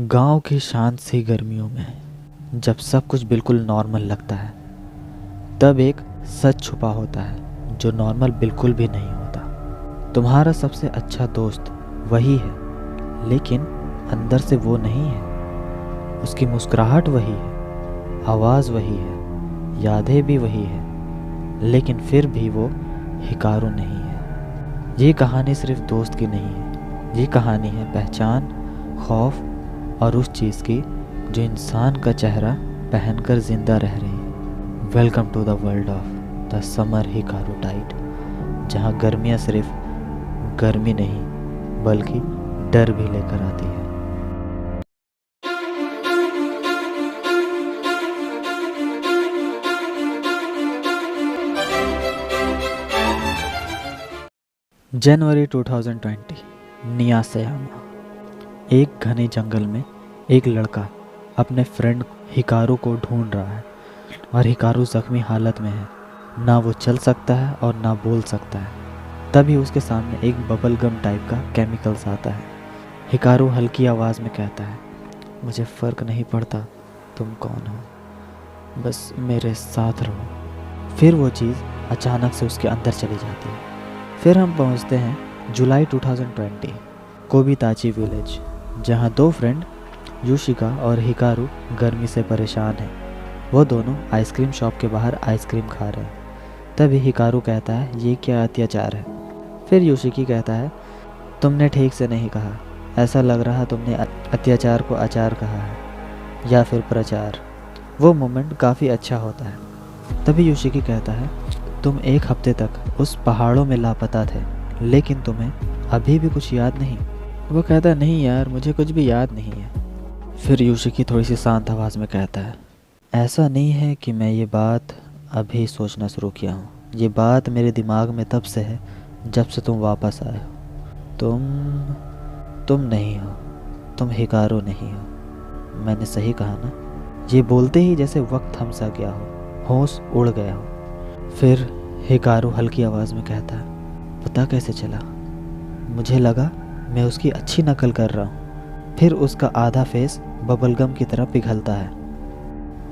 गांव की शांत सी गर्मियों में जब सब कुछ बिल्कुल नॉर्मल लगता है, तब एक सच छुपा होता है जो नॉर्मल बिल्कुल भी नहीं होता। तुम्हारा सबसे अच्छा दोस्त वही है, लेकिन अंदर से वो नहीं है। उसकी मुस्कुराहट वही है, आवाज़ वही है, यादें भी वही है, लेकिन फिर भी वो हिकारू नहीं है। ये कहानी सिर्फ दोस्त की नहीं है, ये कहानी है पहचान, खौफ और उस चीज़ की जो इंसान का चेहरा पहनकर जिंदा रह रही है। Welcome to the world of the summer Hikaru tide, जहाँ गर्मियाँ सिर्फ गर्मी नहीं बल्कि डर भी लेकर आती है। जनवरी 2020, नियासेयामा। एक घने जंगल में एक लड़का अपने फ्रेंड हिकारू को ढूंढ रहा है और हिकारू जख्मी हालत में है। ना वो चल सकता है और ना बोल सकता है। तभी उसके सामने एक बबल गम टाइप का केमिकल्स आता है। हिकारू हल्की आवाज़ में कहता है, मुझे फ़र्क नहीं पड़ता तुम कौन हो, बस मेरे साथ रहो। फिर वो चीज़ अचानक से उसके अंदर चली जाती है। फिर हम पहुंचते हैं जुलाई 2020, कोबिताची विलेज, जहां दो फ्रेंड युशिका और हिकारू गर्मी से परेशान हैं। वो दोनों आइसक्रीम शॉप के बाहर आइसक्रीम खा रहे हैं। तभी हिकारू कहता है, ये क्या अत्याचार है। फिर युशिकी कहता है, तुमने ठीक से नहीं कहा, ऐसा लग रहा तुमने अत्याचार को आचार कहा है या फिर प्रचार। वो मोमेंट काफ़ी अच्छा होता है। तभी युशिकी कहता है, तुम एक हफ्ते तक उस पहाड़ों में लापता थे, लेकिन तुम्हें अभी भी कुछ याद नहीं। वो कहता है, नहीं यार, मुझे कुछ भी याद नहीं है। फिर युशिकी थोड़ी सी शांत आवाज़ में कहता है, ऐसा नहीं है कि मैं ये बात अभी सोचना शुरू किया हूँ। ये बात मेरे दिमाग में तब से है जब से तुम वापस आए हो। तुम नहीं हो, तुम हिकारू नहीं हो। मैंने सही कहा ना? ये बोलते ही जैसे वक्त थम सा गया हो, होश उड़ गया हो। फिर हिकारू हल्की आवाज़ में कहता है, पता कैसे चला? मुझे लगा मैं उसकी अच्छी नकल कर रहा हूँ। फिर उसका आधा फेस बबलगम की तरह पिघलता है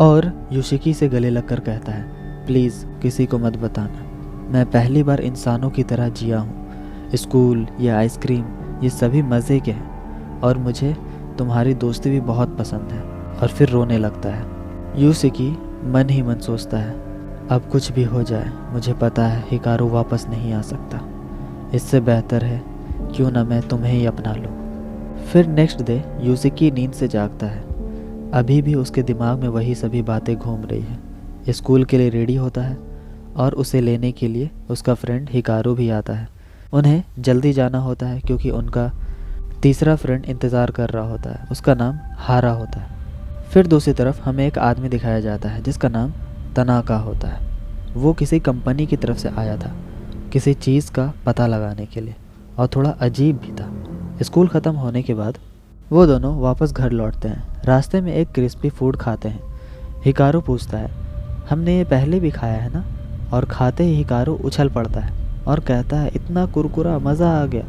और युशिकी से गले लगकर कहता है, प्लीज़ किसी को मत बताना। मैं पहली बार इंसानों की तरह जिया हूँ। स्कूल या आइसक्रीम ये सभी मज़े के हैं और मुझे तुम्हारी दोस्ती भी बहुत पसंद है। और फिर रोने लगता है। युशिकी मन ही मन सोचता है, अब कुछ भी हो जाए, मुझे पता है हिकारू वापस नहीं आ सकता। इससे बेहतर है क्यों ना मैं तुम्हें ही अपना लूँ। फिर नेक्स्ट डे युशिकी नींद से जागता है। अभी भी उसके दिमाग में वही सभी बातें घूम रही है। स्कूल के लिए रेडी होता है और उसे लेने के लिए उसका फ्रेंड हिकारू भी आता है। उन्हें जल्दी जाना होता है क्योंकि उनका तीसरा फ्रेंड इंतज़ार कर रहा होता है। उसका नाम हारा होता है। फिर दूसरी तरफ हमें एक आदमी दिखाया जाता है जिसका नाम तनाका होता है। वो किसी कंपनी की तरफ से आया था, किसी चीज़ का पता लगाने के लिए, और थोड़ा अजीब भी था। स्कूल ख़त्म होने के बाद वो दोनों वापस घर लौटते हैं। रास्ते में एक क्रिस्पी फूड खाते हैं। हिकारू पूछता है, हमने ये पहले भी खाया है ना? और खाते ही हिकारू उछल पड़ता है और कहता है, इतना कुरकुरा, मज़ा आ गया।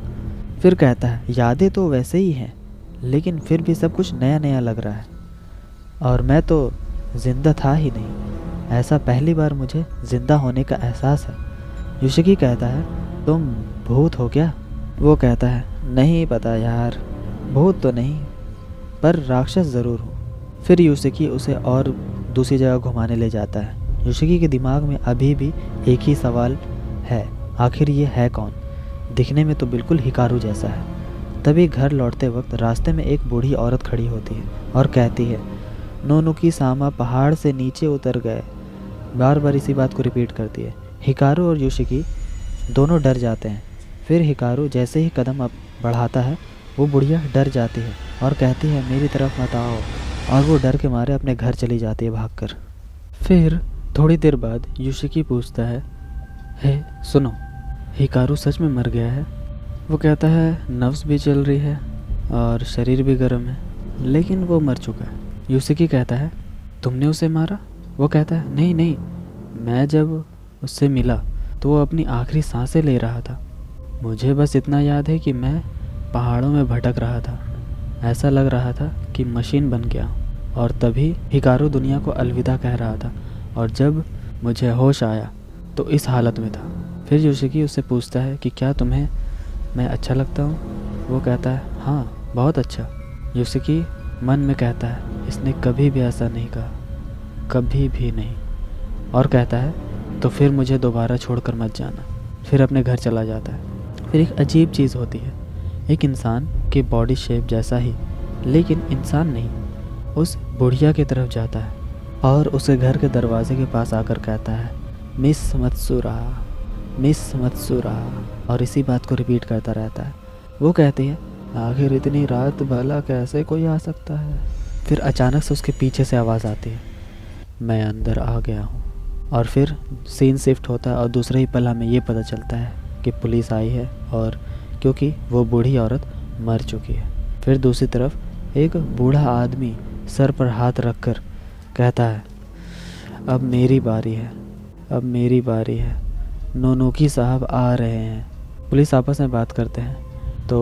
फिर कहता है, यादें तो वैसे ही हैं, लेकिन फिर भी सब कुछ नया नया लग रहा है और मैं तो ज़िंदा था ही नहीं। ऐसा पहली बार मुझे ज़िंदा होने का एहसास है। युशिकी कहता है, तुम भूत हो क्या? वो कहता है, नहीं पता यार, भूत तो नहीं, पर राक्षस ज़रूर हूँ। फिर युशिकी उसे और दूसरी जगह घुमाने ले जाता है। युशिकी के दिमाग में अभी भी एक ही सवाल है, आखिर ये है कौन? दिखने में तो बिल्कुल हिकारू जैसा है। तभी घर लौटते वक्त रास्ते में एक बूढ़ी औरत खड़ी होती है और कहती है, नोनुकी सामा पहाड़ से नीचे उतर गए। बार बार इसी बात को रिपीट करती है। हिकारू और युशिकी दोनों डर जाते हैं। फिर हिकारू जैसे ही कदम बढ़ाता है, वो बुढ़िया डर जाती है और कहती है, मेरी तरफ मत आओ, और वो डर के मारे अपने घर चली जाती है भागकर। फिर थोड़ी देर बाद युशिकी पूछता है, हे सुनो, हिकारू सच में मर गया है? वो कहता है, नफ्स भी चल रही है और शरीर भी गर्म है, लेकिन वो मर चुका है। युशिकी कहता है, तुमने उसे मारा? वो कहता है, नहीं नहीं, मैं जब उससे मिला तो वो अपनी आखिरी सांसें ले रहा था। मुझे बस इतना याद है कि मैं पहाड़ों में भटक रहा था ऐसा लग रहा था कि मशीन बन गया। और तभी हिकारू दुनिया को अलविदा कह रहा था। और जब मुझे होश आया तो इस हालत में था। फिर योशिकी उससे पूछता है कि क्या तुम्हें मैं अच्छा लगता हूँ? वो कहता है हाँ, बहुत अच्छा। योशिकी मन में कहता है इसने कभी भी ऐसा नहीं कहा, कभी भी नहीं। और कहता है तो फिर मुझे दोबारा छोड़कर मत जाना। फिर अपने घर चला जाता है। फिर एक अजीब चीज़ होती है। एक इंसान की बॉडी शेप जैसा ही, लेकिन इंसान नहीं, उस बुढ़िया की तरफ जाता है और उसके घर के दरवाजे के पास आकर कहता है मिस मत्सुरा, मिस मत्सुरा। और इसी बात को रिपीट करता रहता है। वो कहती है आखिर इतनी रात भला कैसे कोई आ सकता है? फिर अचानक से उसके पीछे से आवाज़ आती है मैं अंदर आ गया हूँ। और फिर सीन शिफ्ट होता है और दूसरे ही पल हमें ये पता चलता है कि पुलिस आई है, और क्योंकि वो बूढ़ी औरत मर चुकी है। फिर दूसरी तरफ एक बूढ़ा आदमी सर पर हाथ रखकर कहता है अब मेरी बारी है, अब मेरी बारी है, नोनोकी साहब आ रहे हैं। पुलिस आपस में बात करते हैं तो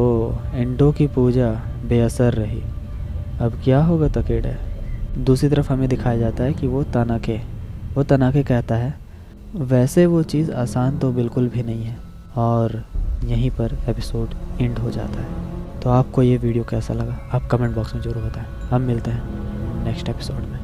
एंडो की पूजा बेअसर रही, अब क्या होगा तकेड़े। दूसरी तरफ हमें दिखाया जाता है कि वो तनाके कहता है वैसे वो चीज़ आसान तो बिल्कुल भी नहीं है। और यहीं पर एपिसोड एंड हो जाता है। तो आपको ये वीडियो कैसा लगा आप कमेंट बॉक्स में ज़रूर बताएं। हम मिलते हैं नेक्स्ट एपिसोड में।